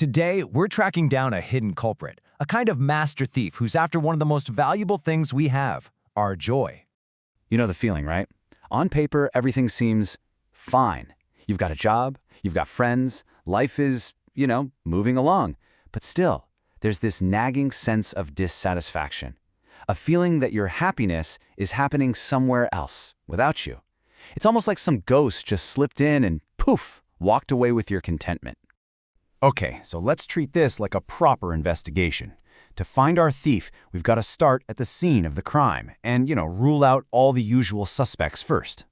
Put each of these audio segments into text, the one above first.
Today, we're tracking down a hidden culprit, a kind of master thief who's after one of the most valuable things we have, our joy. You know the feeling, right? On paper, everything seems fine. You've got a job, you've got friends, life is, moving along. But still, there's this nagging sense of dissatisfaction, a feeling that your happiness is happening somewhere else, without you. It's almost like some ghost just slipped in and poof, walked away with your contentment. Okay, so let's treat this like a proper investigation. To find our thief, we've got to start at the scene of the crime and, rule out all the usual suspects first.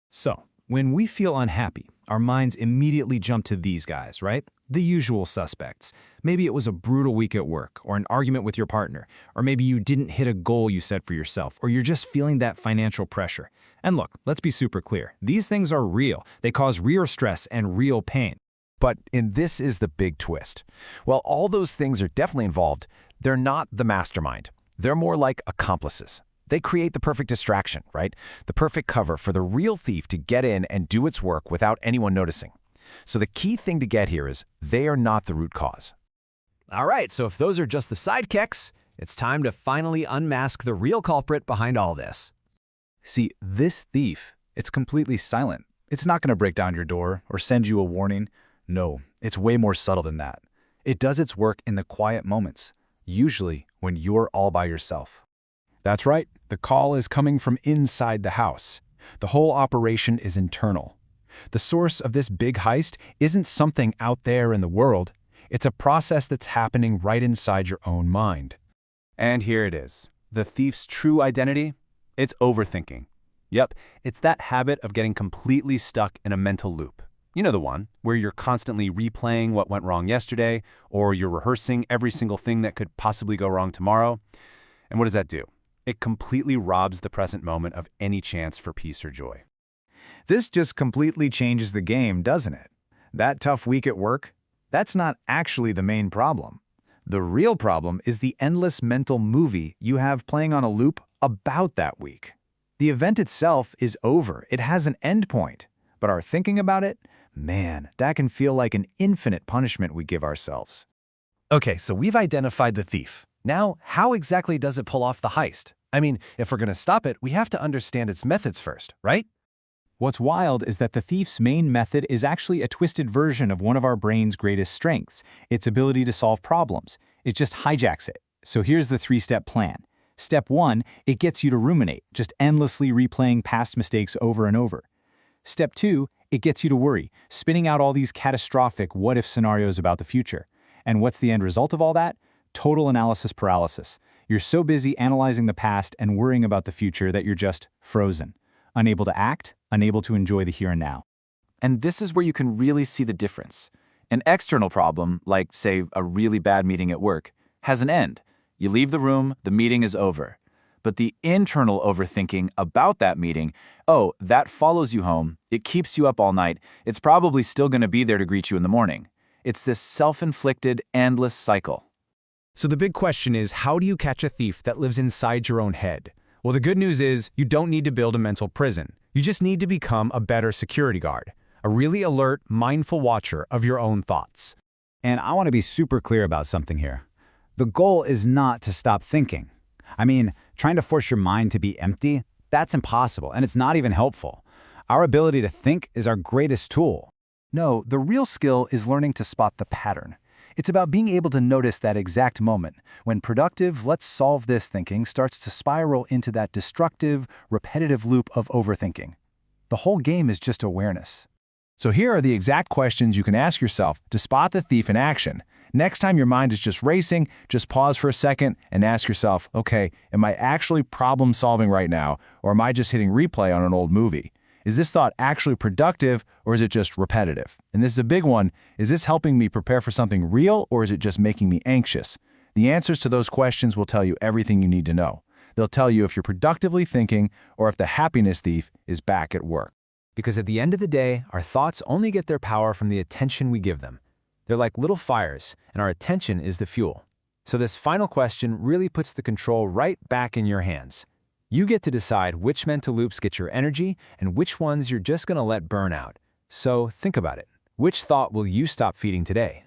So, when we feel unhappy, our minds immediately jump to these guys, right? The usual suspects. Maybe it was a brutal week at work, or an argument with your partner, or maybe you didn't hit a goal you set for yourself, or you're just feeling that financial pressure. And look, let's be super clear. These things are real. They cause real stress and real pain. But this is the big twist. While all those things are definitely involved, they're not the mastermind. They're more like accomplices. They create the perfect distraction, right? The perfect cover for the real thief to get in and do its work without anyone noticing. So the key thing to get here is they are not the root cause. All right, so if those are just the sidekicks, it's time to finally unmask the real culprit behind all this. See, this thief, it's completely silent. It's not going to break down your door or send you a warning. No, it's way more subtle than that. It does its work in the quiet moments, usually when you're all by yourself. That's right. The call is coming from inside the house. The whole operation is internal. The source of this big heist isn't something out there in the world. It's a process that's happening right inside your own mind. And here it is. The thief's true identity? It's overthinking. Yep, it's that habit of getting completely stuck in a mental loop. You know the one, where you're constantly replaying what went wrong yesterday, or you're rehearsing every single thing that could possibly go wrong tomorrow. And what does that do? It completely robs the present moment of any chance for peace or joy. This just completely changes the game, doesn't it? That tough week at work, that's not actually the main problem. The real problem is the endless mental movie you have playing on a loop about that week. The event itself is over. It has an end point. But our thinking about it, man, that can feel like an infinite punishment we give ourselves. Okay, so we've identified the thief. Now, how exactly does it pull off the heist? I mean, if we're going to stop it, we have to understand its methods first, right? What's wild is that the thief's main method is actually a twisted version of one of our brain's greatest strengths, its ability to solve problems. It just hijacks it. So here's the three-step plan. Step 1, it gets you to ruminate, just endlessly replaying past mistakes over and over. Step 2, it gets you to worry, spinning out all these catastrophic what-if scenarios about the future. And what's the end result of all that? Total analysis paralysis. You're so busy analyzing the past and worrying about the future that you're just frozen, unable to act, unable to enjoy the here and now. And this is where you can really see the difference. An external problem, like, say, a really bad meeting at work, has an end. You leave the room, the meeting is over. But the internal overthinking about that meeting, that follows you home, it keeps you up all night, it's probably still going to be there to greet you in the morning. It's this self-inflicted, endless cycle. So the big question is, how do you catch a thief that lives inside your own head? Well, the good news is you don't need to build a mental prison. You just need to become a better security guard, a really alert, mindful watcher of your own thoughts. And I want to be super clear about something here. The goal is not to stop thinking. I mean, trying to force your mind to be empty, that's impossible, and it's not even helpful. Our ability to think is our greatest tool. No, the real skill is learning to spot the pattern. It's about being able to notice that exact moment when productive, let's solve this thinking starts to spiral into that destructive, repetitive loop of overthinking. The whole game is just awareness. So here are the exact questions you can ask yourself to spot the thief in action. Next time your mind is just racing, just pause for a second and ask yourself, okay, am I actually problem solving right now, or am I just hitting replay on an old movie? Is this thought actually productive, or is it just repetitive? And this is a big one. Is this helping me prepare for something real, or is it just making me anxious? The answers to those questions will tell you everything you need to know. They'll tell you if you're productively thinking or if the happiness thief is back at work. Because at the end of the day, our thoughts only get their power from the attention we give them. They're like little fires, and our attention is the fuel. So this final question really puts the control right back in your hands. You get to decide which mental loops get your energy and which ones you're just going to let burn out. So think about it. Which thought will you stop feeding today?